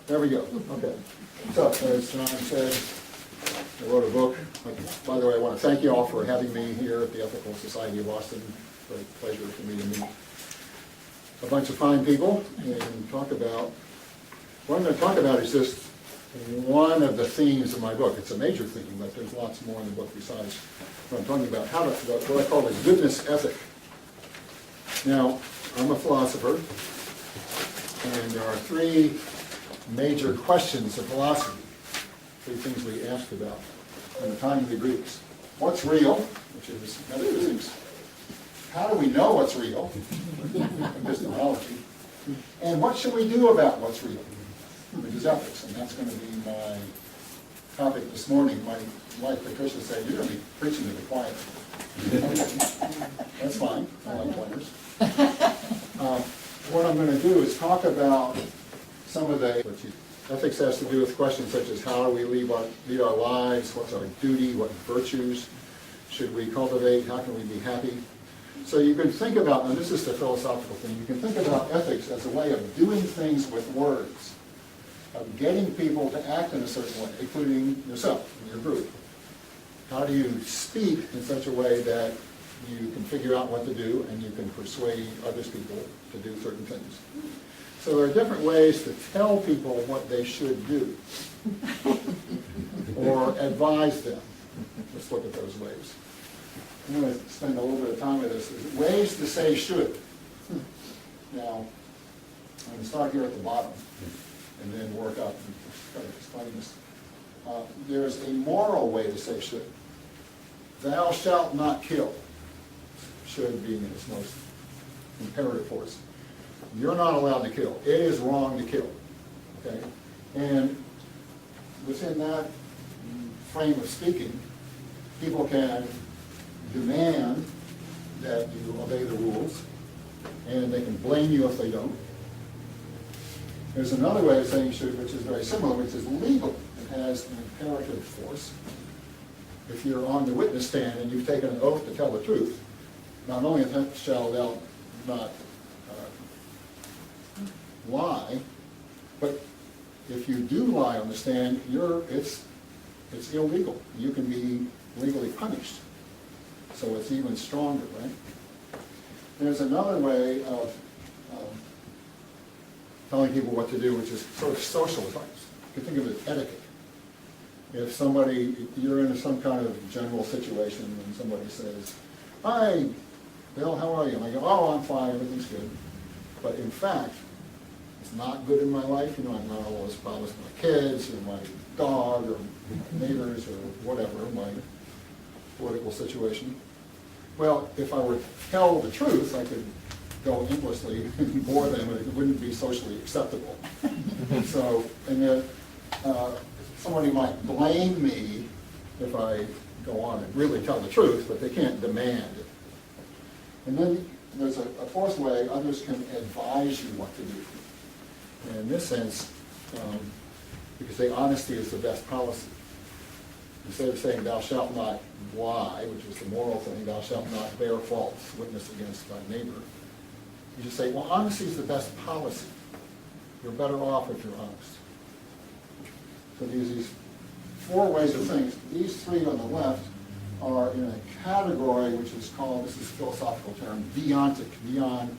There we go. Okay. So, as John said, I wrote a book. By the way, I want to thank you all for having me here at the Ethical Society of Boston. Great pleasure for me to meet a bunch of fine people and talk about, what I'm going to talk about is just one of the themes of my book. It's a major theme, but there's lots more in the book besides what I'm talking about. What I call the goodness ethic. Now, I'm a philosopher, and there are three major questions of philosophy, three things we asked about in the time of the Greeks. What's real, which is metaphysics? How do we know what's real? Epistemology. And what should we do about what's real? Which is ethics, and that's going to be my topic this morning. My wife Patricia said, "You're going to be preaching to the choir." That's fine. I like choirs. What I'm going to do is talk about some of the ethics has to do with questions such as how do we lead our lives, what's our duty, what virtues should we cultivate, how can we be happy. So you can think about, and this is the philosophical thing, you can think about ethics as a way of doing things with words, of getting people to act in a certain way, including yourself and your group. How do you speak in such a way that you can figure out what to do and you can persuade other people to do certain things? So there are different ways to tell people what they should do or advise them. Let's look at those ways. I'm going to spend a little bit of time with this. Ways to say should. Now, I'm going to start here at the bottom and then work up and try to explain this. There's a moral way to say should. Thou shalt not kill. Should being in its most imperative force. You're not allowed to kill. It is wrong to kill. Okay? And within that frame of speaking, people can demand that you obey the rules, and they can blame you if they don't. There's another way of saying should, which is very similar, which is legal. It has an imperative force. If you're on the witness stand and you've taken an oath to tell the truth, not only shall thou not lie, but if you do lie on the stand, it's illegal. You can be legally punished. So it's even stronger, right? There's another way of telling people what to do, which is sort of social advice. You can think of it as etiquette. If you're in some kind of general situation and somebody says, "Hi, Bill, how are you?" And I go, "Oh, I'm fine, everything's good." But in fact, it's not good in my life. I'm not all those problems with my kids or my dog or neighbors or whatever, my political situation. Well, if I were to tell the truth, I could go aimlessly and bore them, and it wouldn't be socially acceptable. So, and then somebody might blame me if I go on and really tell the truth, but they can't demand it. And then there's a fourth way: others can advise you what to do. And in this sense, because honesty is the best policy. Instead of saying thou shalt not lie, which is the moral thing, thou shalt not bear false witness against thy neighbor, you just say, well, honesty is the best policy. You're better off if you're honest. So these four ways of things. These three on the left are in a category which is called, this is a philosophical term, deontic. Deon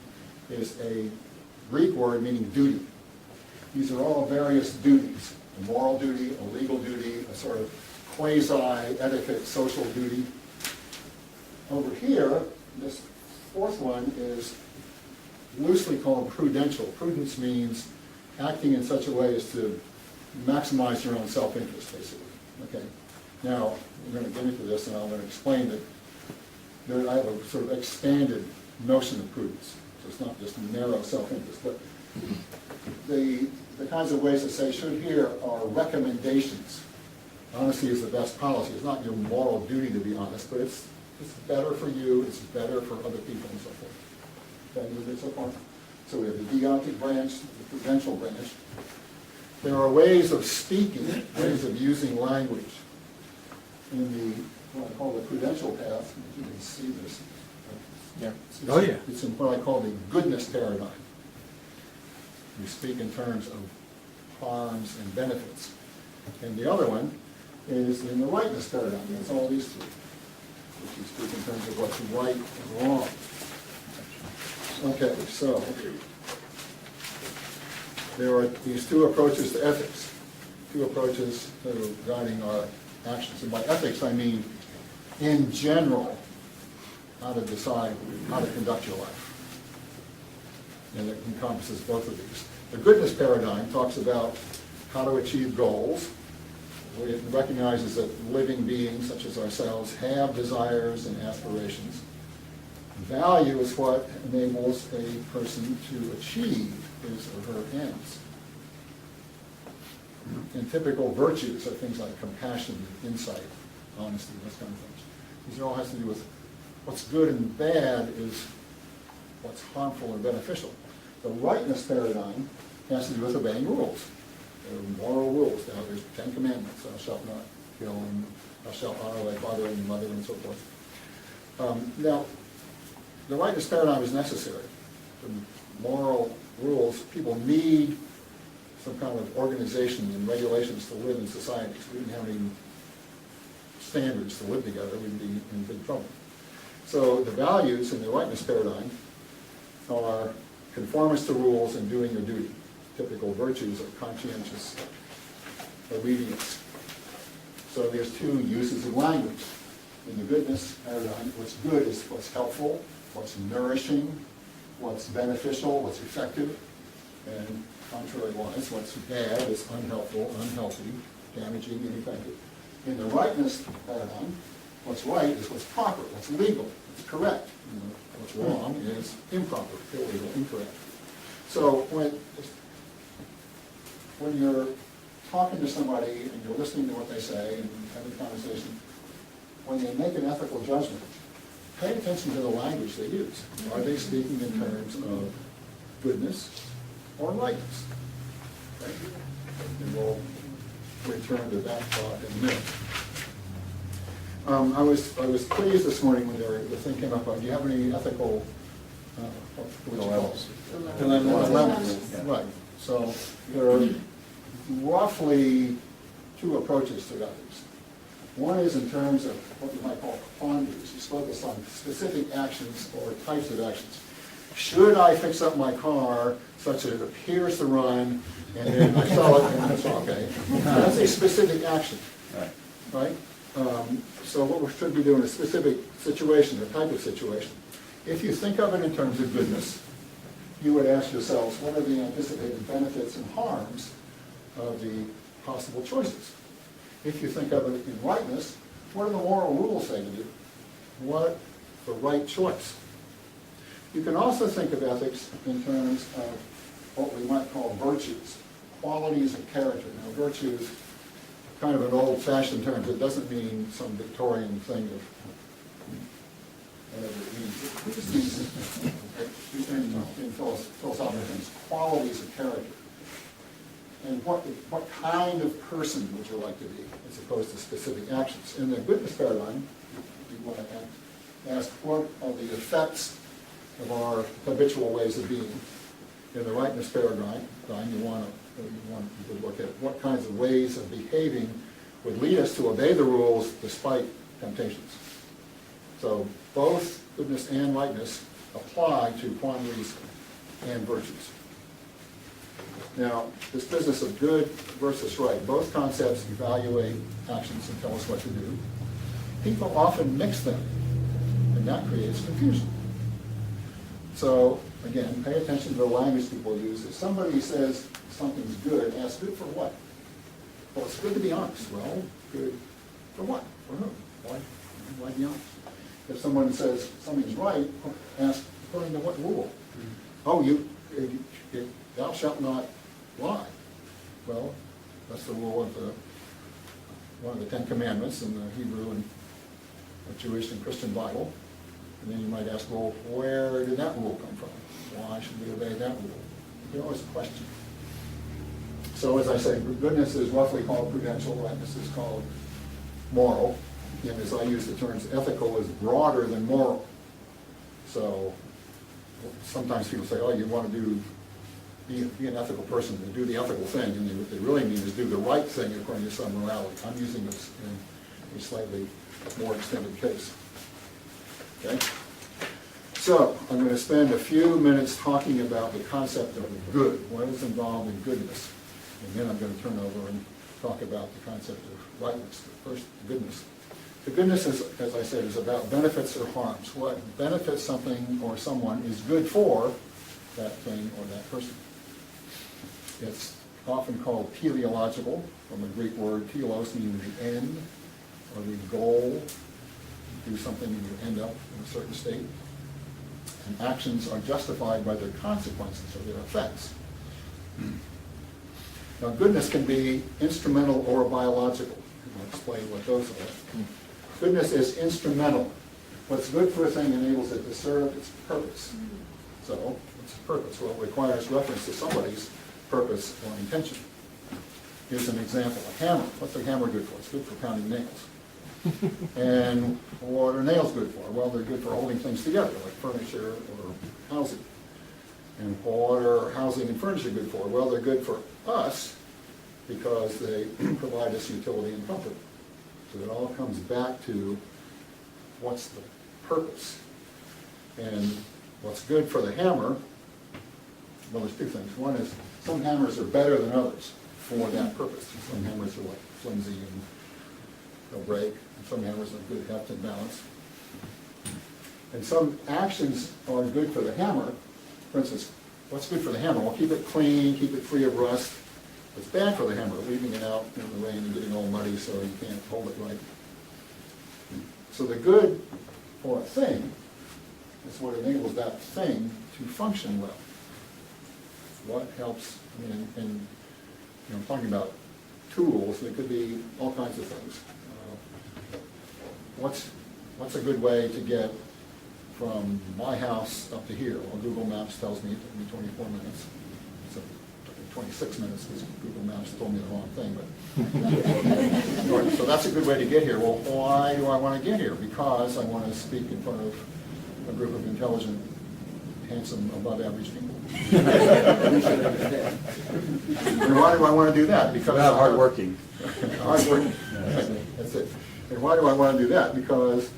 is a Greek word meaning duty. These are all various duties: a moral duty, a legal duty, a sort of quasi-etiquette social duty. Over here, this fourth one is loosely called prudential. Prudence means acting in such a way as to maximize your own self-interest, basically. Okay. Now, we're going to get into this, and I'm going to explain that I have a sort of expanded notion of prudence. So it's not just narrow self-interest, but the kinds of ways to say should here are recommendations. Honesty is the best policy. It's not your moral duty to be honest, but it's better for you, it's better for other people, and so forth. Okay, you get so far? So we have the deontic branch, the prudential branch. There are ways of speaking, ways of using language. In the, what I call the prudential path, you can see this. Yeah. Oh, yeah. It's in what I call the goodness paradigm. You speak in terms of harms, and benefits. And the other one is in the rightness paradigm. That's all these three, which is speak in terms of what's right and wrong. Okay, so there are these two approaches to ethics, two approaches to guiding our actions. And by ethics, I mean, in general, how to decide how to conduct your life. And it encompasses both of these. The goodness paradigm talks about how to achieve goals. It recognizes that living beings such as ourselves have desires and aspirations. Value is what enables a person to achieve his or her ends. And typical virtues are things like compassion, insight, honesty, those kind of things. These all has to do with what's good and bad is what's harmful or beneficial. The rightness paradigm has to do with obeying rules. There are moral rules. Now there's 10 commandments. Thou shalt not kill, and thou shalt honor thy father and mother, and so forth. Now, the rightness paradigm is necessary. The moral rules, people need some kind of organization and regulations to live in society. If we didn't have any standards to live together, we'd be in big trouble. So the values in the rightness paradigm are conformist to rules and doing your duty. Typical virtues are conscientious obedience. So there's two uses of language. In the goodness paradigm, what's good is what's helpful, what's nourishing, what's beneficial, what's effective, and contrary-wise, what's bad is unhelpful, unhealthy, damaging, ineffective. In the rightness paradigm, what's right is what's proper, what's legal, what's correct. What's wrong is improper, illegal, incorrect. So when you're talking to somebody and you're listening to what they say and having a conversation, when they make an ethical judgment, pay attention to the language they use. Are they speaking in terms of goodness or rightness? Okay? And we'll return to that thought in a minute. I was pleased this morning when the thing came up, do you have any ethical Dilemmas. dilemmas? Right. So there are roughly two approaches to ethics. One is in terms of what you might call quandaries. You focus on specific actions or types of actions. Should I fix up my car such that it appears to run and then I sell it and it's okay? That's a specific action, right? So what we should be doing is a specific situation, a type of situation. If you think of it in terms of goodness, you would ask yourselves, what are the anticipated benefits and harms of the possible choices? If you think of it in rightness, what do the moral rules say to do? What the right choice? You can also think of ethics in terms of what we might call virtues, qualities of character. Now, virtues kind of an old-fashioned term. It doesn't mean some Victorian thing of whatever it means. It just means, in philosophical terms, qualities of character. And what kind of person would you like to be, as opposed to specific actions? In the goodness paradigm, you want to ask what are the effects of our habitual ways of being. In the rightness paradigm, you want to look at what kinds of ways of behaving would lead us to obey the rules despite temptations. So both goodness and rightness apply to quandaries and virtues. Now, this business of good versus right, both concepts evaluate actions and tell us what to do. People often mix them, and that creates confusion. So, again, pay attention to the language people use. If somebody says something's good, ask good for what? Well, it's good to be honest. Well, good for what? For whom? Why be honest? If someone says something's right, ask according to what rule? Oh, thou shalt not lie. Well, that's the rule of one of the 10 Commandments in the Hebrew and Jewish and Christian Bible. And then you might ask, well, where did that rule come from? Why should we obey that rule? You can always question. So as I say, goodness is roughly called prudential, rightness is called moral. And as I use the terms, ethical is broader than moral. So sometimes people say, oh, you want to do be an ethical person, to do the ethical thing, and what they really mean is do the right thing according to some morality. I'm using this in a slightly more extended case. Okay? So, I'm going to spend a few minutes talking about the concept of good, what is involved in goodness. And then I'm going to turn over and talk about the concept of rightness. First, goodness. The goodness, is, as I said, is about benefits or harms. What benefits something or someone is good for that thing or that person. It's often called teleological, from the Greek word telos, meaning the end or the goal. You do something and you end up in a certain state. And actions are justified by their consequences or their effects. Now, goodness can be instrumental or biological. I'll explain what those are. Goodness is instrumental. What's good for a thing enables it to serve its purpose. So, what's the purpose? Well, it requires reference to somebody's purpose or intention. Here's an example. A hammer. What's a hammer good for? It's good for pounding nails. And what are nails good for? Well, they're good for holding things together, like furniture or housing. And what are housing and furniture good for? Well, they're good for us because they provide us utility and comfort. So it all comes back to what's the purpose. And what's good for the hammer, well, there's two things. One is some hammers are better than others for that purpose. Some hammers are like flimsy and they'll break. And some hammers are good heft and balance. And some actions are good for the hammer. For instance, what's good for the hammer? Well, keep it clean, keep it free of rust. What's bad for the hammer? Leaving it out in the rain and getting all muddy so you can't hold it right. So the good for a thing is what enables that thing to function well. What helps, and I'm talking about tools, it could be all kinds of things. What's a good way to get from my house up to here? Well, Google Maps tells me it took me 24 minutes. So 26 minutes because Google Maps told me the wrong thing. But so that's a good way to get here. Well, why do I want to get here? Because I want to speak in front of a group of intelligent, handsome, above average people. And why do I want to do that? Because Not hardworking. Hardworking. That's it. And why do I want to do that? Because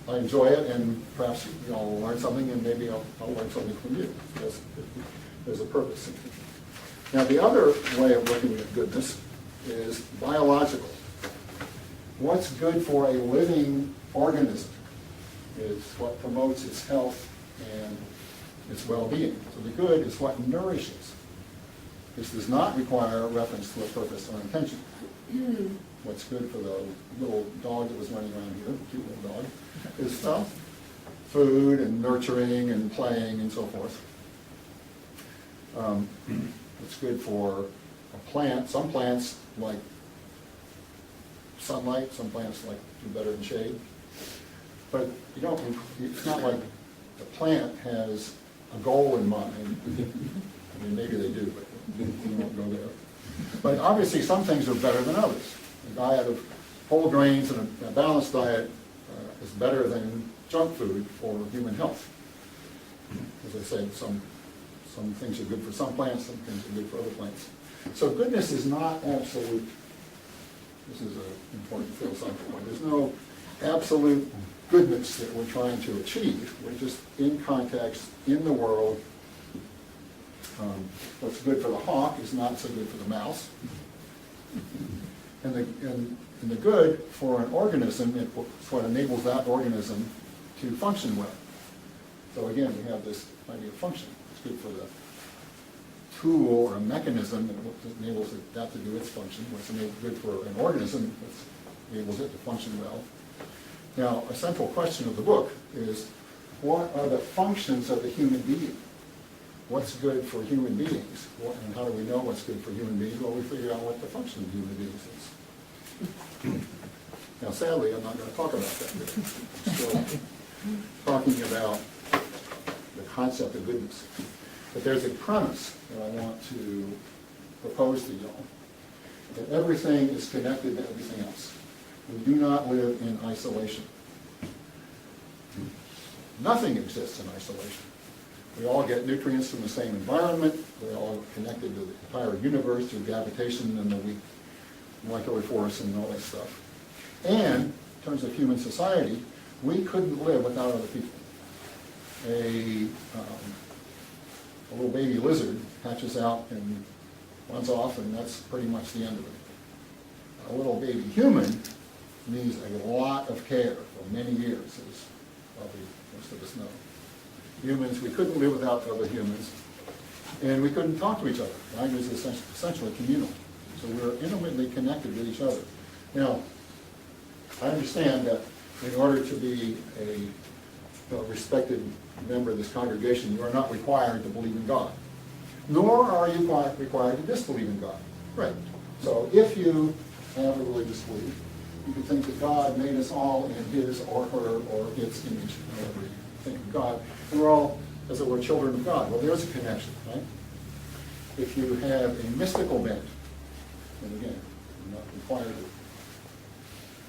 I enjoy it, and perhaps you'll learn something, and maybe I'll learn something from you. Because there's a purpose. Now, the other way of looking at goodness is biological. What's good for a living organism is what promotes its health and its well-being. So the good is what nourishes. This does not require a reference to a purpose or intention. What's good for the little dog that was running around here, the cute little dog, is food and nurturing and playing and so forth. It's good for a plant. Some plants like sunlight, some plants like do better in shade. But it's not like the plant has a goal in mind. I mean, maybe they do, but we won't go there. But obviously some things are better than others. A diet of whole grains and a balanced diet is better than junk food for human health. As I said, some things are good for some plants, some things are good for other plants. So goodness is not absolute. This is an important philosophical point. There's no absolute goodness that we're trying to achieve. We're just in context, in the world. What's good for the hawk is not so good for the mouse. And the good for an organism is what enables that organism to function well. So again, we have this idea of function. It's good for the tool or a mechanism that enables that to do its function. What's good for an organism that enables it to function well. Now, a central question of the book is, what are the functions of the human being? What's good for human beings? And how do we know what's good for human beings? Well, we figure out what the function of human beings is. Now, sadly, I'm not going to talk about that today. I'm still talking about the concept of goodness. But there's a premise that I want to propose to you all, that everything is connected to everything else. We do not live in isolation. Nothing exists in isolation. We all get nutrients from the same environment. We're all connected to the entire universe through gravitation and the weak molecular force and all that stuff. And in terms of human society, we couldn't live without other people. A little baby lizard hatches out and runs off, and that's pretty much the end of it. A little baby human needs a lot of care for many years, as probably most of us know. Humans, we couldn't live without other humans, and we couldn't talk to each other. Language is essentially communal. So we're intimately connected with each other. Now, I understand that in order to be a respected member of this congregation, you are not required to believe in God. Nor are you required to disbelieve in God. Right. So if you have a religious belief, you can think that God made us all in his or her or its image, however you think of God. And we're all, as it were, children of God. Well, there's a connection, right? If you have a mystical bent, and again, you're not required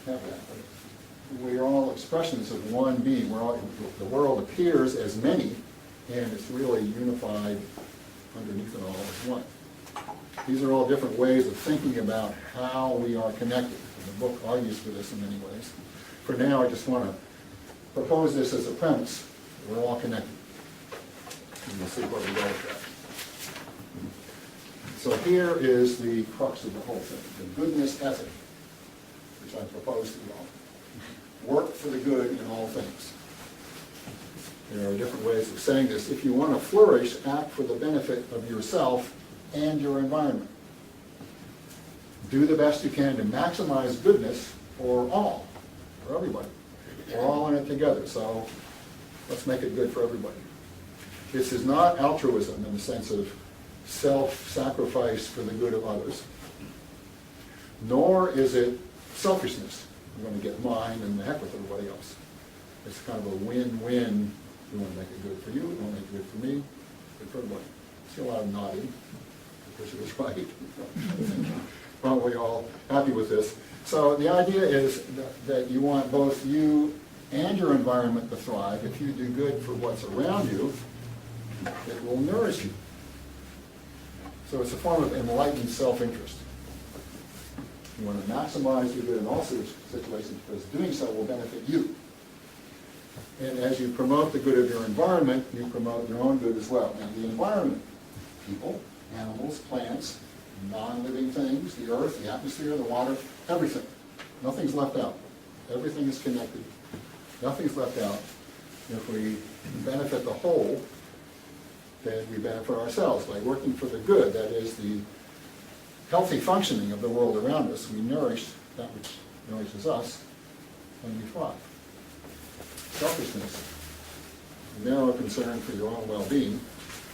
to have that, but we are all expressions of one being. The world appears as many, and it's really unified underneath it all as one. These are all different ways of thinking about how we are connected. And the book argues for this in many ways. For now, I just want to propose this as a premise. We're all connected. And we'll see where we go with that. So here is the crux of the whole thing, the goodness ethic, which I propose to you all. Work for the good in all things. There are different ways of saying this. If you want to flourish, act for the benefit of yourself and your environment. Do the best you can to maximize goodness for all, for everybody. We're all in it together, so let's make it good for everybody. This is not altruism in the sense of self-sacrifice for the good of others, nor is it selfishness. I'm going to get mine and the heck with everybody else. It's kind of a win-win. We want to make it good for you, we want to make it good for me, good for everybody. See a lot of nodding, because it was right. Aren't we all happy with this? So the idea is that you want both you and your environment to thrive. If you do good for what's around you, it will nourish you. So it's a form of enlightened self-interest. You want to maximize your good in all situations because doing so will benefit you. And as you promote the good of your environment, you promote your own good as well. And the environment, people, animals, plants, non-living things, the earth, the atmosphere, the water, everything. Nothing's left out. Everything is connected. Nothing's left out. If we benefit the whole, then we benefit ourselves by working for the good, that is the healthy functioning of the world around us. We nourish that which nourishes us, and we thrive. Selfishness, narrow concern for your own well-being,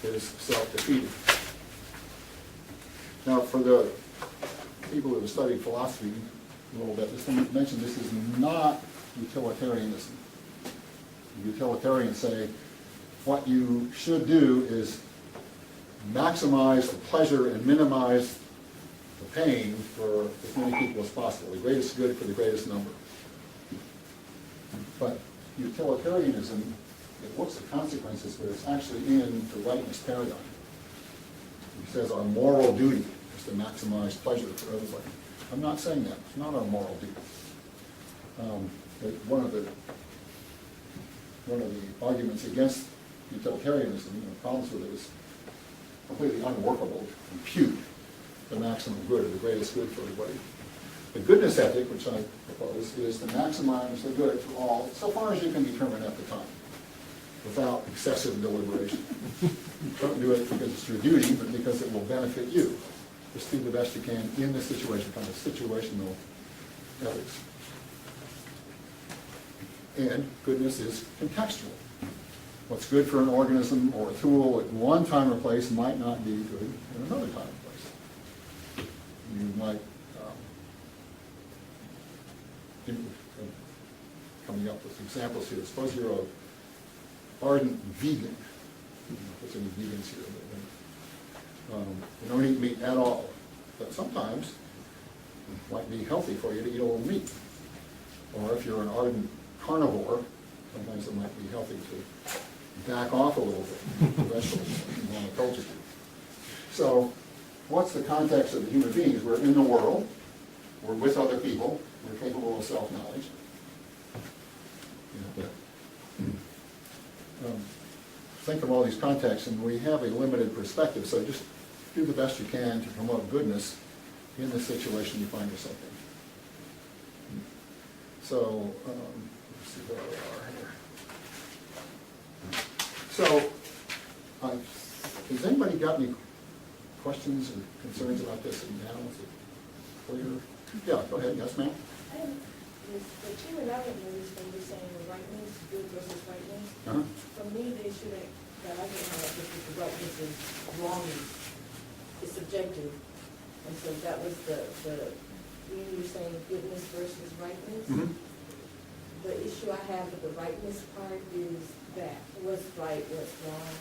is self-defeating. Now, for the people who have studied philosophy a little bit, just want to mention this is not utilitarianism. Utilitarians say what you should do is maximize the pleasure and minimize the pain for as many people as possible, the greatest good for the greatest number. But utilitarianism, it looks at consequences, but it's actually in the rightness paradigm. It says our moral duty is to maximize pleasure for everybody. I'm not saying that. It's not our moral duty. One of the arguments against utilitarianism, the problems with it, is completely unworkable to compute the maximum good or the greatest good for everybody. The goodness ethic, which I propose, is to maximize the good for all, so far as you can determine at the time, without excessive deliberation. Don't do it because it's your duty, but because it will benefit you. Just do the best you can in this situation, kind of situational ethics. And goodness is contextual. What's good for an organism or a tool at one time or place might not be good in another time or place. You might, coming up with examples here, suppose you're an ardent vegan. There's any vegans here? You don't eat meat at all. But sometimes it might be healthy for you to eat a little meat. Or if you're an ardent carnivore, sometimes it might be healthy to back off a little bit, the rest of the culture. So, what's the context of the human beings? We're in the world, we're with other people, we're capable of self-knowledge. Think of all these contexts, and we have a limited perspective, so just do the best you can to promote goodness in the situation you find yourself in. So, let's see where we are here. So, has anybody got any questions or concerns about this now? Is it clear? Yeah, go ahead. Yes, ma'am? The two analogies when you're saying the rightness, good versus rightness, Uh-huh. for me, they should have, that I can have, because the rightness is wrongness, it's subjective. And so that was when you were saying goodness versus rightness, Mhm. the issue I have with the rightness part is that, what's right, what's wrong?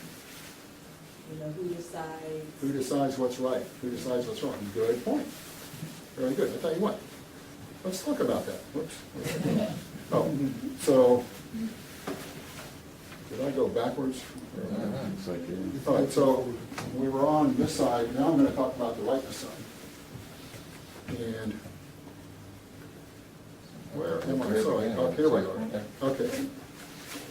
You know, who decides? Who decides what's right? Who decides what's wrong? Good point. Very good. I'll tell you what. Let's talk about that. Whoops. Oh, so, did I go backwards? It's like, All right, so we were on this side. Now I'm going to talk about the rightness side. And where am I? Sorry. Oh, here we are. Okay.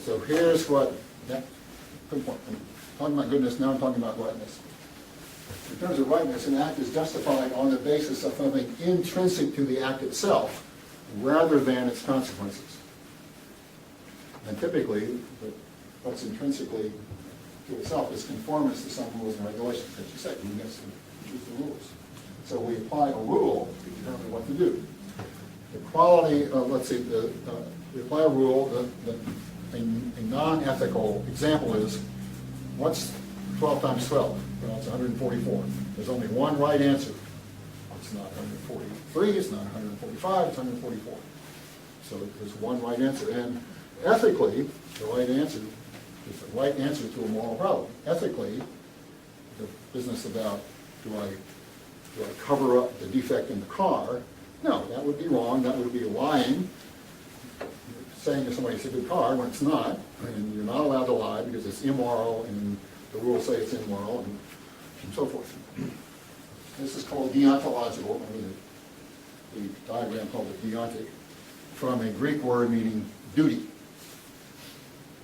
So here's what, good point. I'm talking about goodness, now I'm talking about rightness. In terms of rightness, an act is justified on the basis of something intrinsic to the act itself, rather than its consequences. And typically, what's intrinsically to itself is conformance to some rules and regulations. As you said, you get to choose the rules. So we apply a rule to determine what to do. The quality, let's see, we apply a rule, a non-ethical example is, what's 12 times 12? Well, it's 144. There's only one right answer. It's not 143, it's not 145, it's 144. So there's one right answer. And ethically, the right answer is the right answer to a moral problem. Ethically, the business about, do I cover up the defect in the car? No, that would be wrong, that would be lying. Saying to somebody it's a good car when it's not, and you're not allowed to lie because it's immoral and the rules say it's immoral, and so forth. This is called deontological, the diagram called it deontic, from a Greek word meaning duty.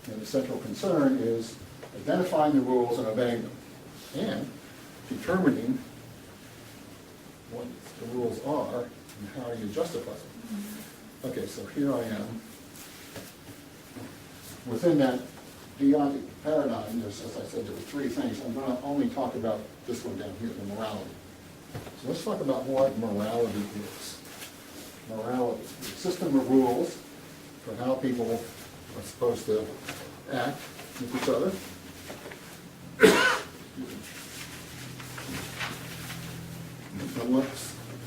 And the central concern is identifying the rules and obeying them, and determining what the rules are and how you justify them. Okay, so here I am. Within that deontic paradigm, there's, as I said, there were three things. I'm going to only talk about this one down here, the morality. So let's talk about what morality is. Morality, the system of rules for how people are supposed to act with each other.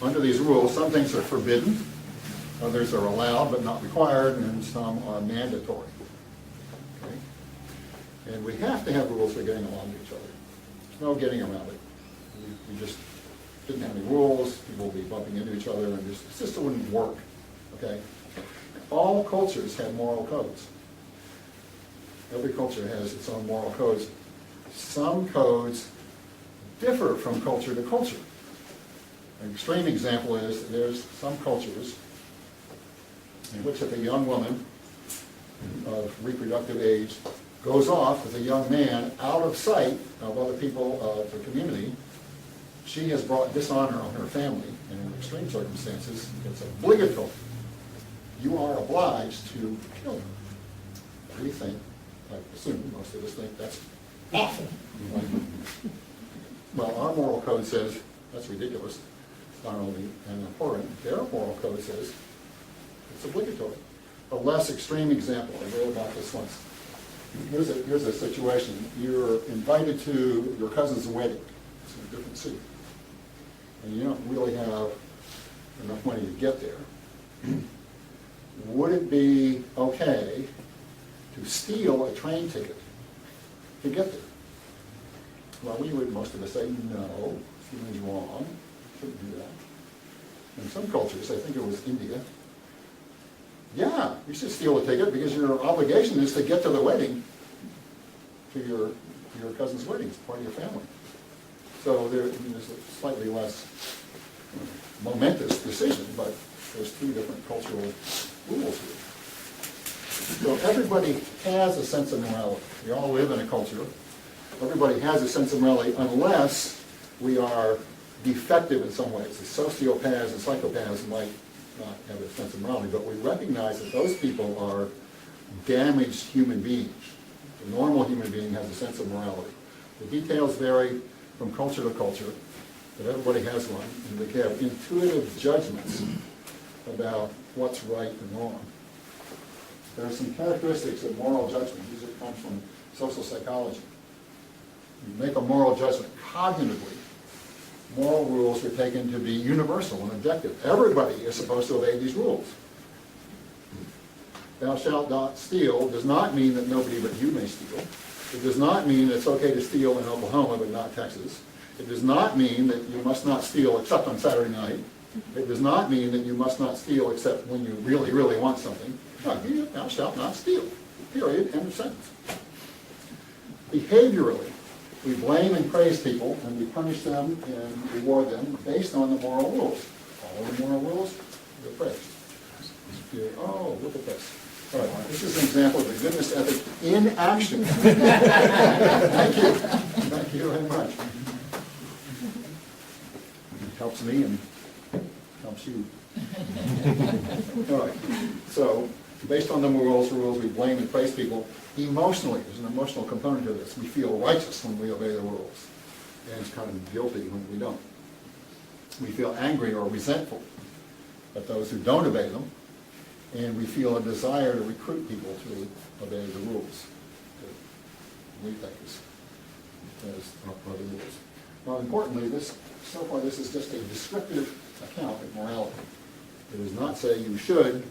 Under these rules, some things are forbidden, others are allowed but not required, and some are mandatory. Okay? And we have to have rules for getting along with each other. There's no getting around it. We just didn't have any rules, people would be bumping into each other, and it just wouldn't work. Okay? All cultures have moral codes. Every culture has its own moral codes. Some codes differ from culture to culture. An extreme example is there's some cultures in which if a young woman of reproductive age goes off with a young man out of sight of other people of the community, she has brought dishonor on her family, and in extreme circumstances, it's obligatory. You are obliged to kill her. We think, I assume most of us think that's awful. Well, our moral code says that's ridiculous. Not only and abhorrent, their moral code says it's obligatory. A less extreme example, I read about this once. Here's a situation. You're invited to your cousin's wedding. It's in a different city. And you don't really have enough money to get there. Would it be okay to steal a train ticket to get there? Well, most of us say, no, stealing's wrong. Shouldn't do that. In some cultures, I think it was India, yeah, you should steal a ticket because your obligation is to get to the wedding. to your cousin's wedding, it's part of your family. So there's a slightly less momentous decision, but there's two different cultural rules here. So everybody has a sense of morality. We all live in a culture. Everybody has a sense of morality unless we are defective in some ways. The sociopaths and psychopaths might not have a sense of morality, but we recognize that those people are damaged human beings. A normal human being has a sense of morality. The details vary from culture to culture, but everybody has one, and they have intuitive judgments about what's right and wrong. There are some characteristics of moral judgment. These come from social psychology. You make a moral judgment cognitively. Moral rules are taken to be universal and objective. Everybody is supposed to obey these rules. Thou shalt not steal does not mean that nobody but you may steal. It does not mean it's okay to steal in Oklahoma but not Texas. It does not mean that you must not steal except on Saturday night. It does not mean that you must not steal except when you really, really want something. No, thou shalt not steal. Period. End of sentence. Behaviorally, we blame and praise people, and we punish them and reward them based on the moral rules. All the moral rules, they're praised. Oh, look at this. All right, this is an example of the goodness ethic in action. Thank you. Thank you very much. It helps me and helps you. All right, so based on the rules, we blame and praise people. Emotionally, there's an emotional component to this. We feel righteous when we obey the rules, and it's kind of guilty when we don't. We feel angry or resentful at those who don't obey them, and we feel a desire to recruit people to obey the rules that we think is are the rules. Now, importantly, so far this is just a descriptive account of morality. It does not say you should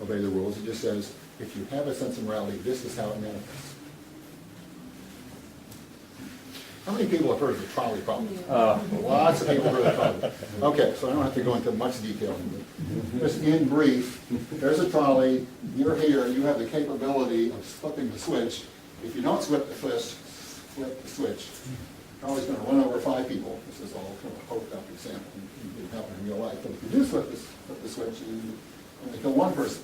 obey the rules. It just says, if you have a sense of morality, this is how it manifests. How many people have heard of the trolley problem? Lots of people have heard of the trolley. Okay, so I don't have to go into much detail. Just in brief, there's a trolley, you're here, you have the capability of flipping the switch. If you don't flip the switch, the trolley's going to run over 5 people. This is all kind of a hoped up example. It didn't happen in real life. But if you do flip the switch, you only kill 1 person.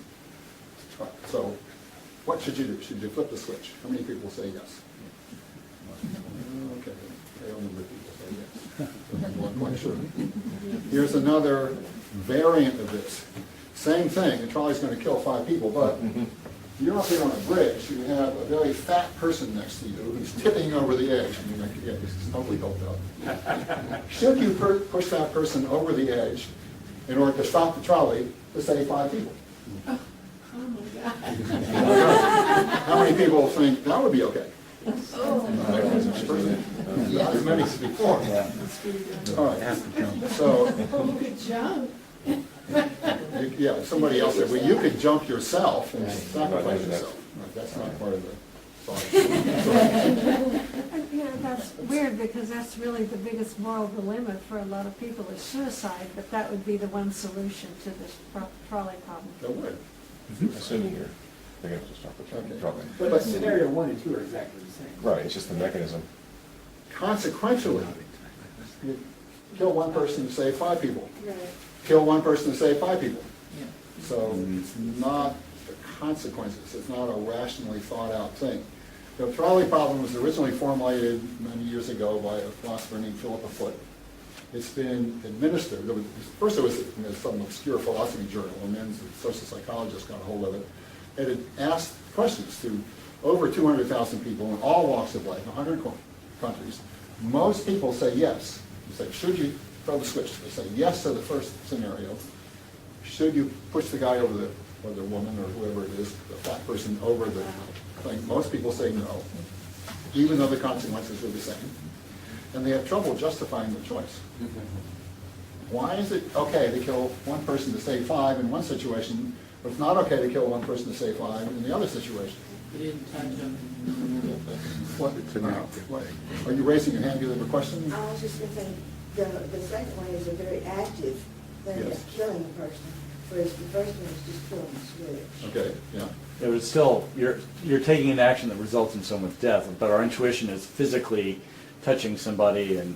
So, what should you do? Should you flip the switch? How many people say yes? Okay, a number of people say yes. I'm not quite sure. Here's another variant of this. Same thing, the trolley's going to kill 5 people, but you're up here on a bridge, you have a very fat person next to you who's tipping over the edge. I mean, this is totally hoped up. Should you push that person over the edge in order to stop the trolley to save 5 people? Oh my God. How many people think that would be okay? Not as many as before. All right. So, Good job. yeah, somebody else said, well, you could jump yourself and sacrifice yourself. Right, that's not part of the thought. You know, that's weird because that's really the biggest moral dilemma for a lot of people is suicide, but that would be the one solution to this trolley problem. That would. Assuming you're big enough to stop the Okay. trolley. But scenario 1 and 2 are exactly the same. Right, it's just the mechanism. Consequentially, you kill 1 person to save 5 people. Right. Kill 1 person to save 5 people. So it's not the consequences. It's not a rationally thought out thing. The trolley problem was originally formulated many years ago by a philosopher named Philippa Foot. It's been administered. First it was in some obscure philosophy journal, and then the social psychologist got a hold of it. And it asked questions to over 200,000 people in all walks of life, 100 countries. Most people say yes. You say, should you throw the switch? They say yes to the first scenario. Should you push the guy over or the woman or whoever it is, the fat person over the thing? Most people say no, even though the consequences are the same. And they have trouble justifying their choice. Why is it okay to kill 1 person to save 5 in one situation, but it's not okay to kill 1 person to save 5 in the other situation? You didn't touch them. Are you raising your hand? Do you have a question? I was just going to say, the second one is a very active thing of Yes. killing a person. whereas the first one is just pulling the switch. Okay, yeah, It was still, you're taking an action that results in someone's death, but our intuition is physically touching somebody and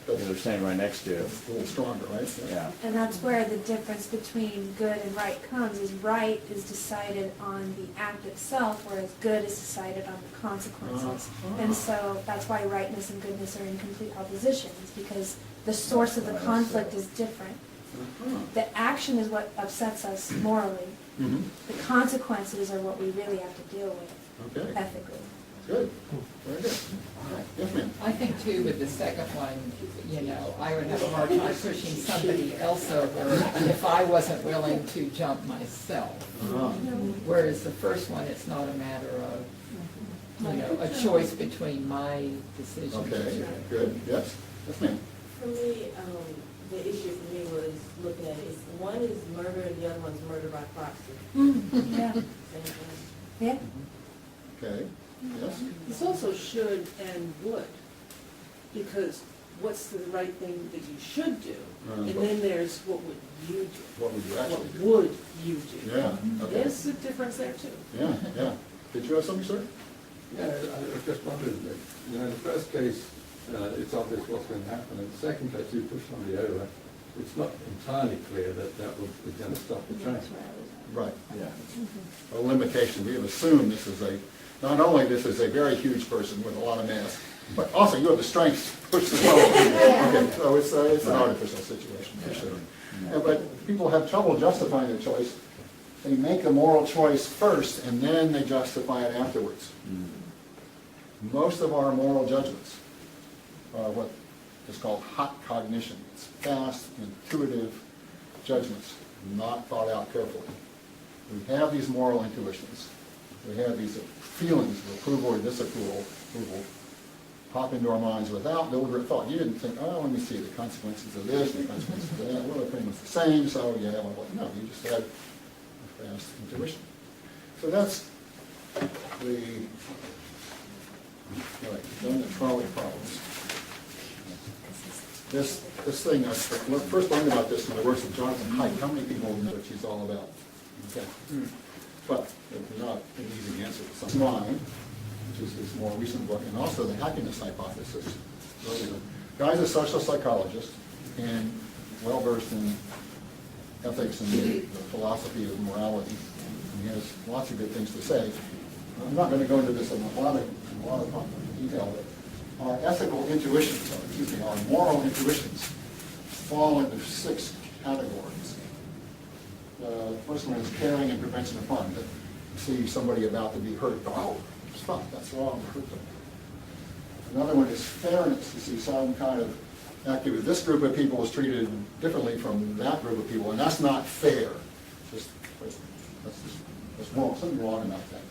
they're standing right next to you. it's a little stronger, right? Yeah. And that's where the difference between good and right comes, is right is decided on the act itself, whereas good is decided on the consequences. And so that's why rightness and goodness are in complete opposition, is because the source of the conflict is different. Uh-huh. The action is what upsets us morally. Mhm. The consequences are what we really have to deal with Okay, ethically. good, very good. Yes, ma'am? I think too, with the second one, you know, I would have a hard time pushing somebody else over if I wasn't willing to jump myself. Uh-huh. Whereas the first one, it's not a matter of, you know, a choice between my decision. Okay, good, yes, yes, ma'am. For me, the issue for me was looking at it, is one is murder and the other one's murder by proxy. Yeah, Same thing. yeah. Okay, yes, It's also should and would, because what's the right thing that you should do? And then there's what would you do? what would you actually What do? would you do? Yeah, okay, There's a difference there too. yeah, yeah. Did you have something, sir? Yeah, I was just wondering, you know, in the first case, it's obvious what's going to happen. In the second case, you push somebody over, it's not entirely clear that that is going to stop the train. Right. Yeah. A limitation, we have assumed this is not only this is a very huge person with a lot of mass, but also you have the strength to push the load. Okay, so it's an artificial situation, for sure. Yeah, but people have trouble justifying their choice. They make a moral choice first, and then they justify it afterwards. Most of our moral judgments are what is called hot cognition. It's fast, intuitive judgments, not thought out carefully. We have these moral intuitions. We have these feelings of approval or disapproval pop into our minds without deliberate thought. You didn't think, oh, let me see the consequences of this, the consequences of that. Well, they're pretty much the same, so yeah, well, no, you just had a fast intuition. So that's the done the trolley problems. This thing, I first learned about this in the works of Jonathan Haidt. How many people know what she's all about? Okay. But it's not an easy answer. It's mine, which is his more recent book, and also the happiness hypothesis. The guy's a social psychologist and well-versed in ethics and the philosophy of morality. And he has lots of good things to say. I'm not going to go into this in a lot of detail, but our ethical intuitions, our moral intuitions, fall into 6 categories. The first one is caring and prevention of harm. That you see somebody about to be hurt, oh, stop, that's wrong, hurt them. Another one is fairness. You see some kind of activity. This group of people is treated differently from that group of people, and that's not fair. That's wrong, something wrong about that.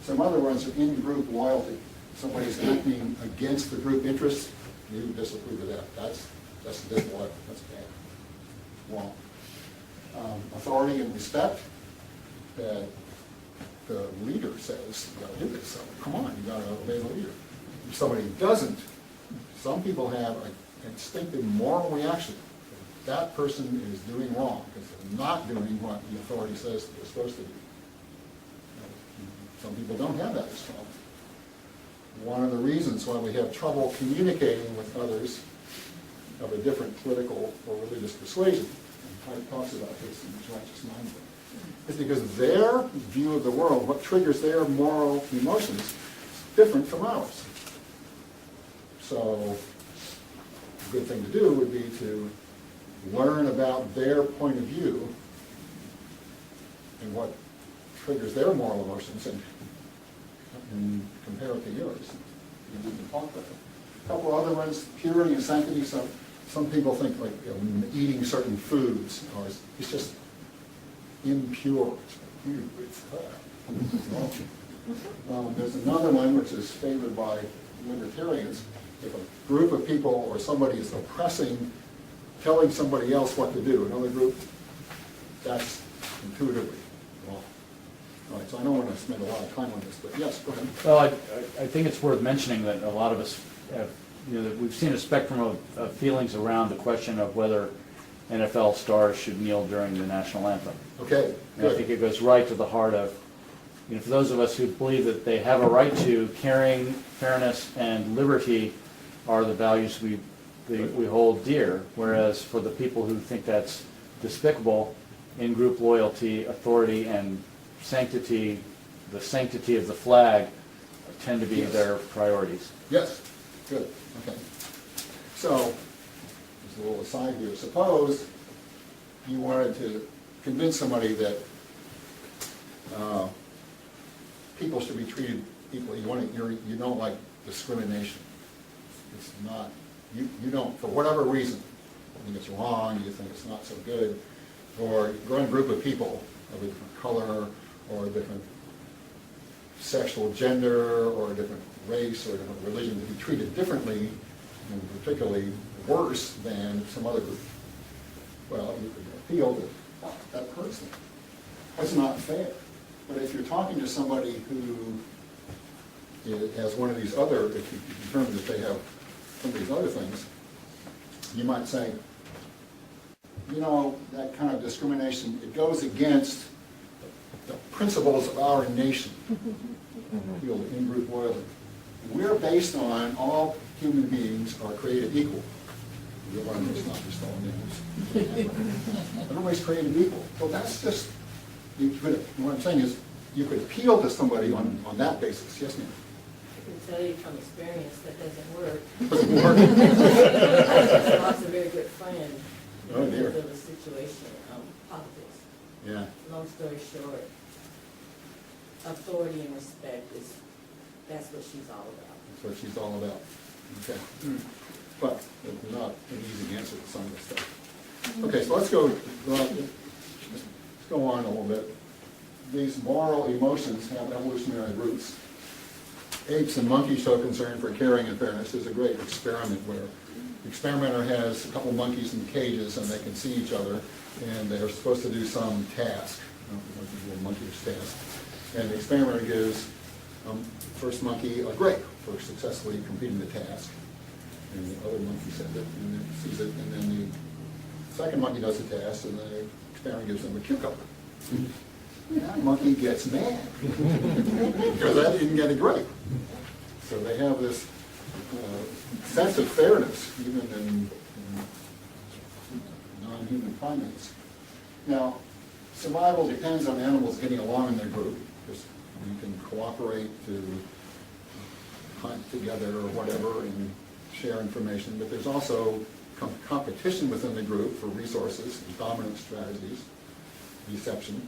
Some other ones are in-group loyalty. Somebody's acting against the group interests, you disapprove of that. That's disloyal, that's bad, wrong. Authority and respect, that the leader says, you gotta do this, so come on, you gotta obey the leader. If somebody doesn't, some people have an instinctive moral reaction. That person is doing wrong, because they're not doing what the authority says they're supposed to do. Some people don't have that as strong. One of the reasons why we have trouble communicating with others of a different political or religious persuasion, and Haidt talks about this in his Righteous Mind book, is because their view of the world, what triggers their moral emotions, is different from ours. So a good thing to do would be to learn about their point of view and what triggers their moral emotions and compare it to yours. And we can talk about it. A couple other ones, purity and sanctity. Some people think like eating certain foods, or it's just impure. There's another one which is favored by libertarians. If a group of people or somebody is oppressing, telling somebody else what to do, another group, that's intuitively wrong. All right, so I don't want to spend a lot of time on this, but yes, go ahead. Well, I think it's worth mentioning that a lot of us have, that we've seen a spectrum of feelings around the question of whether NFL stars should kneel during the national anthem. Okay, And I think good. it goes right to the heart of, for those of us who believe that they have a right to, caring, fairness, and liberty are the values we hold dear, whereas for the people who think that's despicable, in-group loyalty, authority, and sanctity, the sanctity of the flag tend to be Yes. their priorities. Yes, good, okay. So, there's a little aside here. Suppose you wanted to convince somebody that people should be treated equally. You don't like discrimination. It's not, you don't, for whatever reason, you think it's wrong, you think it's not so good, or you grow in a group of people of a different color, or a different sexual gender, or a different race, or a different religion, to be treated differently, and particularly worse than some other group. Well, you could appeal to that person. That's not fair. But if you're talking to somebody who has one of these other, if you determine that they have some of these other things, you might say, that kind of discrimination, it goes against the principles of our nation. Appeal to in-group loyalty. We're based on all human beings are created equal. Everyone's not just all animals. Everybody's created equal. Well, that's just, what I'm saying is, you could appeal to somebody on that basis. Yes, ma'am? I can tell you from experience that doesn't work. Doesn't work. I lost a very good friend Oh, dear. because of a situation, politics. Yeah. Long story short, authority and respect that's what she's all about. That's what she's all about. Okay. But it's not an easy answer to some of this stuff. Okay, so let's go on a little bit. These moral emotions have evolutionary roots. Apes and monkeys show concern for caring and fairness. There's a great experiment where the experimenter has a couple monkeys in cages and they can see each other and they're supposed to do some task, a monkey's task. And the experimenter gives first monkey a grape for successfully completing the task. And the other monkey sees it and then sees it, and then the second monkey does the task and the experimenter gives them a cucumber. That monkey gets mad because that didn't get a grape. So they have this sense of fairness even in non-human primates. Now, survival depends on animals getting along in their group, because you can cooperate to hunt together or whatever and share information, but there's also competition within the group for resources, dominant strategies, deception.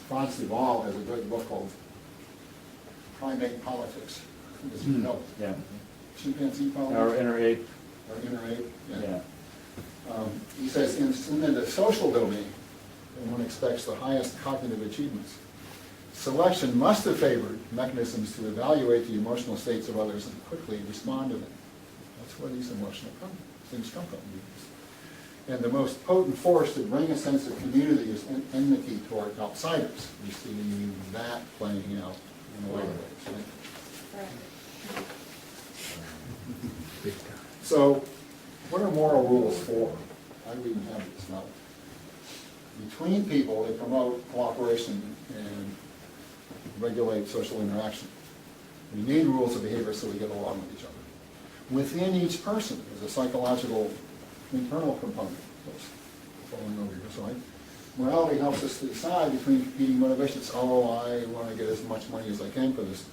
Franz de Waal has a great book called Primate Politics. As you know, Yeah. chimpanzee politics. Our inner ape. Or inner ape, Yeah. He says, in the social domain, one expects the highest cognitive achievements. Selection must have favored mechanisms to evaluate the emotional states of others and quickly respond to them. That's where these emotional things come from. And the most potent force to bring a sense of community is enmity toward outsiders. We see that playing out in a lot of ways, right? So, what are moral rules for? Why do we even have this? Well, between people, they promote cooperation and regulate social interaction. We need rules of behavior so we get along with each other. Within each person is a psychological internal component. That's falling over here, sorry. Morality helps us to decide between competing motivations. Oh, I want to get as much money as I can for this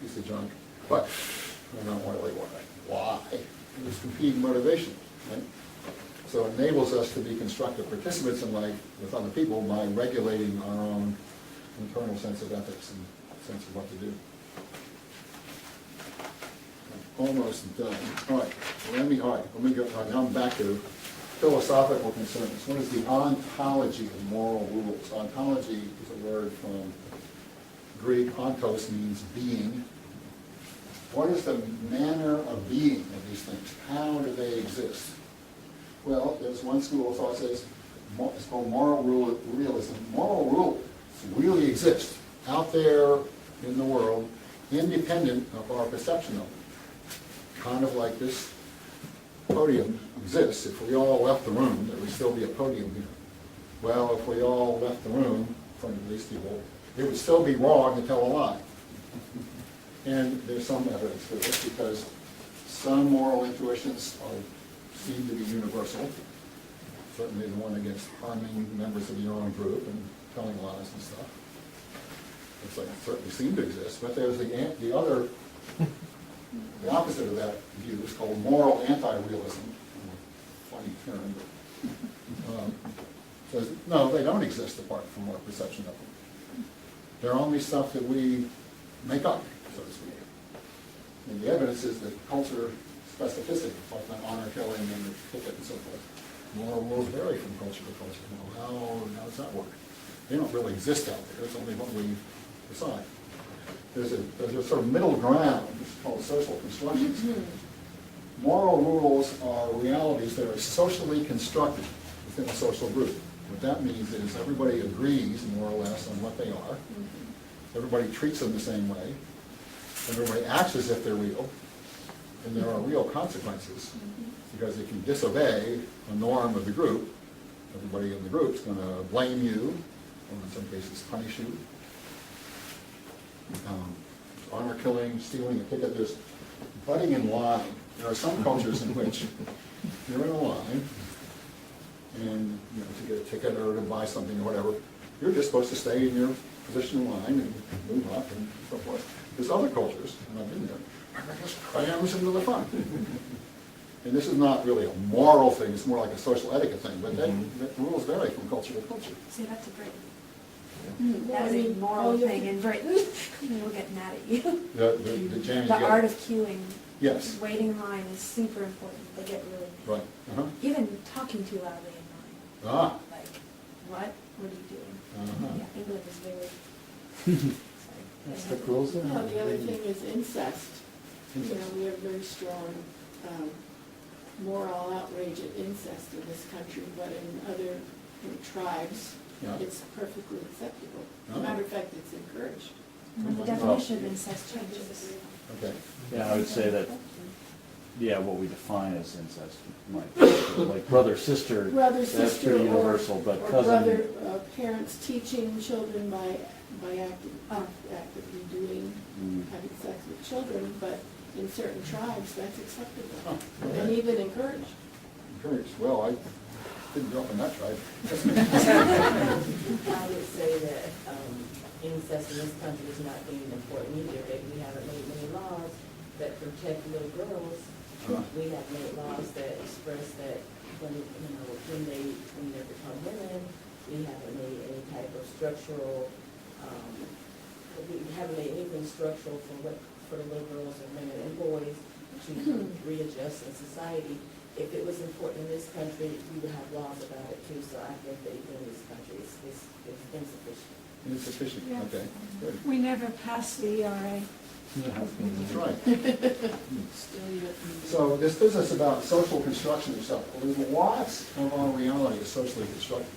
piece of junk, but I don't really want it. Why? There's competing motivation, right? So it enables us to be constructive participants in life with other people by regulating our own internal sense of ethics and sense of what to do. Almost done. All right, let me go, now I'm back to philosophical concerns. What is the ontology of moral rules? Ontology is a word from Greek. Ontos means being. What is the manner of being of these things? How do they exist? Well, there's one school of thought says, it's called moral realism. Moral rules really exist out there in the world, independent of our perception of them. Kind of like this podium exists, if we all left the room, there would still be a podium here. Well, if we all left the room, from these people, it would still be wrong to tell a lie. And there's some evidence for this, because some moral intuitions seem to be universal. Certainly the one against harming members of your own group and telling lies and stuff. It's like, certainly seem to exist, but there's the other, the opposite of that view is called moral anti-realism. Funny term, but says, no, they don't exist apart from our perception of them. They're only stuff that we make up, so to speak. And the evidence is that culture specificity, like an honor killing and the ticket and so forth. Moral rules vary from culture to culture. Well, how does that work? They don't really exist out there. It's only what we decide. There's a sort of middle ground. It's called social constructions. Moral rules are realities that are socially constructed within a social group. What that means is everybody agrees more or less on what they are. Everybody treats them the same way. Everybody acts as if they're real. And there are real consequences. Because if you disobey a norm of the group, everybody in the group is going to blame you, or in some cases punish you. Honor killing, stealing a ticket, there's butting in line. There are some cultures in which you're in a line, and to get a ticket or to buy something or whatever, you're just supposed to stay in your position in line and move up and so forth. There's other cultures, and I've been there, everybody just crams into the front. And this is not really a moral thing, it's more like a social etiquette thing, but that rules vary from culture to culture. See, that's a Britain. That's a moral thing in Britain. We'll get mad at you. The James The Gill- art of queuing. Yes. Waiting in line is super important. They get really mad. Right. Uh-huh. Even talking too loudly in line. Ah. Like, what? What are you doing? Uh-huh. Yeah, England is very. Sorry. That's the rules there. Well, the other thing is incest. We have very strong moral outrage at incest in this country, but in other tribes, Yeah. it's perfectly acceptable. As Oh. a matter of fact, it's encouraged. But the definition of incest changes. Okay. Yeah, I would say that, yeah, what we define as incest might, like brother, sister, Brother, that's sister, pretty or- universal, but Or cousin. brother, parents teaching children by actively doing, having sex with children, but in certain tribes, that's acceptable. Oh, And okay. even encouraged. Encouraged. Well, I didn't grow up in that tribe. I would say that incest in this country is not even important either. We haven't made many laws that protect little girls. We have made laws that express that when they become women, we haven't made any type of structural, we haven't made anything structural for the little girls and women and boys to readjust in society. If it was important in this country, we would have laws about it too, so I think that even in this country is insufficient. Insufficient, Yeah. okay, good. We never passed the ERA. That's right. Still, you have to- So this business about social construction and stuff, well, there's lots of our reality is socially constructed.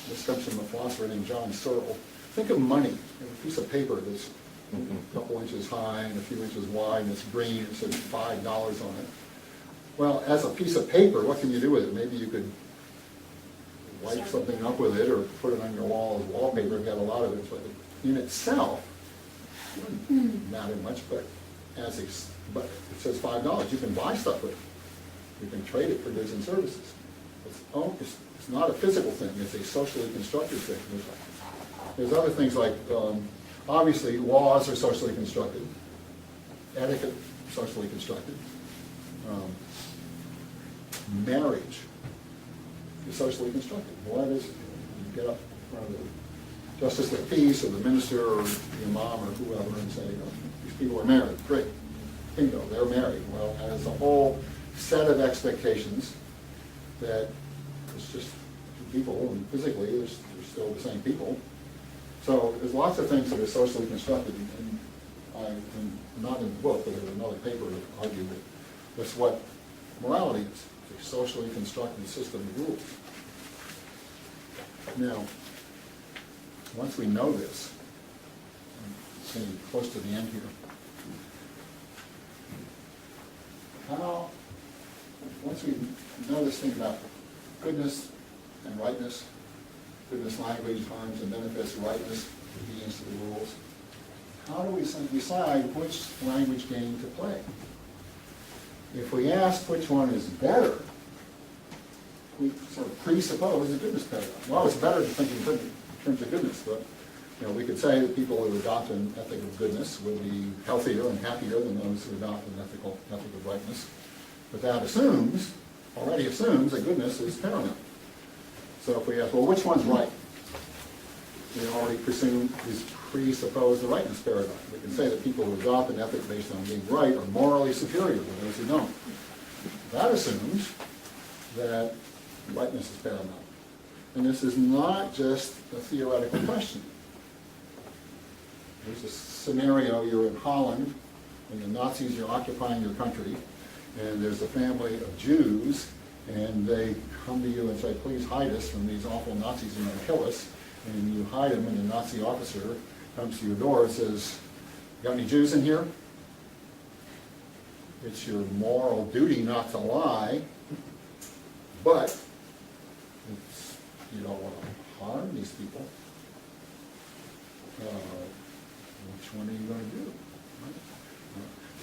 This comes from a philosopher named John Searle. Think of money, a piece of paper that's a couple inches high and a few inches wide, and it's green, it says $5 on it. Well, as a piece of paper, what can you do with it? Maybe you could wipe something up with it or put it on your wall as wallpaper if you had a lot of it. But in itself, it wouldn't matter much, but but it says $5. You can buy stuff with it. You can trade it for goods and services. It's not a physical thing, it's a socially constructed thing. There's other things like, obviously, laws are socially constructed, etiquette socially constructed, marriage is socially constructed. What is, you get up in front of the justice of the peace or the minister or the imam or whoever and say, these people are married, great, bingo, they're married. Well, there's a whole set of expectations that it's just two people, and physically they're still the same people. So there's lots of things that are socially constructed, and not in the book, but in another paper that argued that that's what morality is. It's a socially constructed system of rules. Now, once we know this, I'm getting close to the end here. how, once we know this thing about goodness and rightness, goodness language, harms and benefits, rightness, obedience to the rules, how do we decide which language game to play? If we ask which one is better, we sort of presuppose a goodness paradigm. Well, it's better to think in terms of goodness, but we could say that people who adopt an ethic of goodness will be healthier and happier than those who adopt an ethic of rightness. But that already assumes that goodness is paramount. So if we ask, well, which one's right? We already presuppose the rightness paradigm. We can say that people who adopt an ethic based on being right are morally superior to those who don't. That assumes that rightness is paramount. And this is not just a theoretical question. There's a scenario, you're in Holland, and the Nazis are occupying your country, and there's a family of Jews, and they come to you and say, please hide us from these awful Nazis who are going to kill us. And you hide them, and the Nazi officer comes to your door and says, got any Jews in here? It's your moral duty not to lie, but you don't want to harm these people. Which one are you going to do?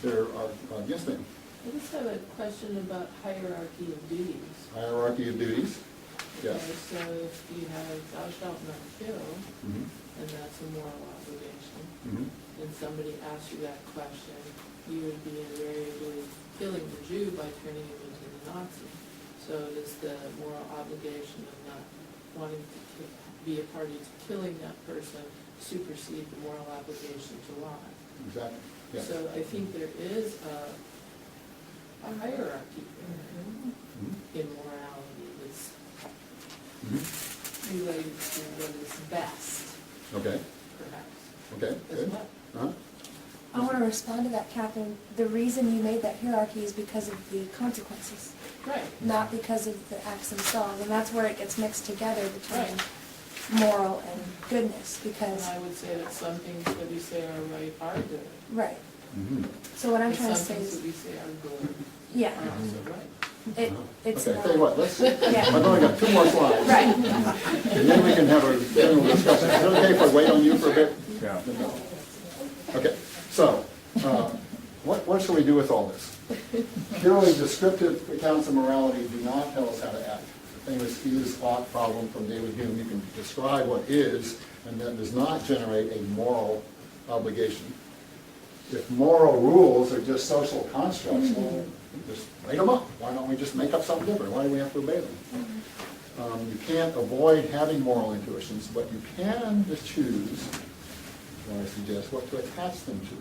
There are, yes, ma'am. I just have a question about hierarchy of duties. Hierarchy of duties. Yes. Okay, so if you have thou shalt not kill, Mhm. and that's a moral obligation, Mhm. and somebody asks you that question, you would be invariably killing the Jew by turning him into the Nazi. So does the moral obligation of not wanting to be a party to killing that person supersede the moral obligation to lie? Exactly. Yes. So I think there is a hierarchy Mhm. in morality that's Mhm. related to what is best, Okay. perhaps, Okay. as Good. well. Uh-huh. I want to respond to that, Catherine. The reason you made that hierarchy is because of the consequences, Right. not because of the acts themselves. And that's where it gets mixed together between Right. moral and goodness, And because, I would say that some things that we say are right are good. right. Mhm. So what I'm And trying to some say things that is, we say are good yeah, are also right. it's Okay, tell you what, let's, Yeah. I've only got 2 more slides. right. And then we can have a general discussion. Is it okay if I wait on you for a bit? Yeah. Okay, so, what should we do with all this? Purely descriptive accounts of morality do not tell us how to act. The famous is-ought problem from David Hume, you can describe what is, and that does not generate a moral obligation. If moral rules are just social constructs, well, just make them up. Why don't we just make up something different? Why do we have to obey them? You can't avoid having moral intuitions, but you can just choose, I suggest, what to attach them to.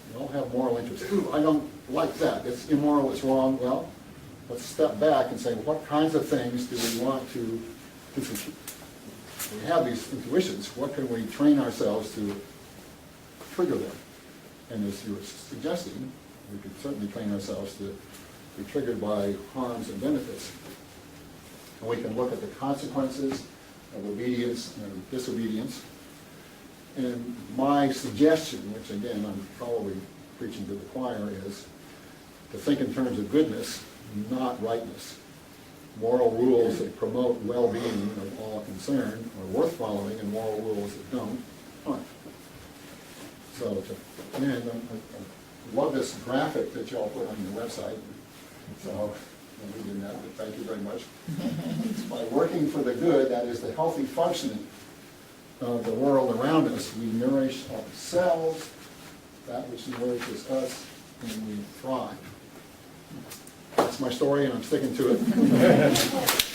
We all have moral interests. Ooh, I don't like that. It's immoral, it's wrong. Well, let's step back and say, what kinds of things do we want to we have these intuitions, what can we train ourselves to trigger them? And as you were suggesting, we could certainly train ourselves to be triggered by harms and benefits. And we can look at the consequences of obedience and disobedience. And my suggestion, which again I'm probably preaching to the choir, is to think in terms of goodness, not rightness. Moral rules that promote well-being of all concerned are worth following, and moral rules that don't aren't. So to end, I love this graphic that y'all put on your website. So we did that, but thank you very much. By working for the good, that is the healthy functioning of the world around us, we nourish ourselves, that which nourishes us, and we thrive. That's my story, and I'm sticking to it.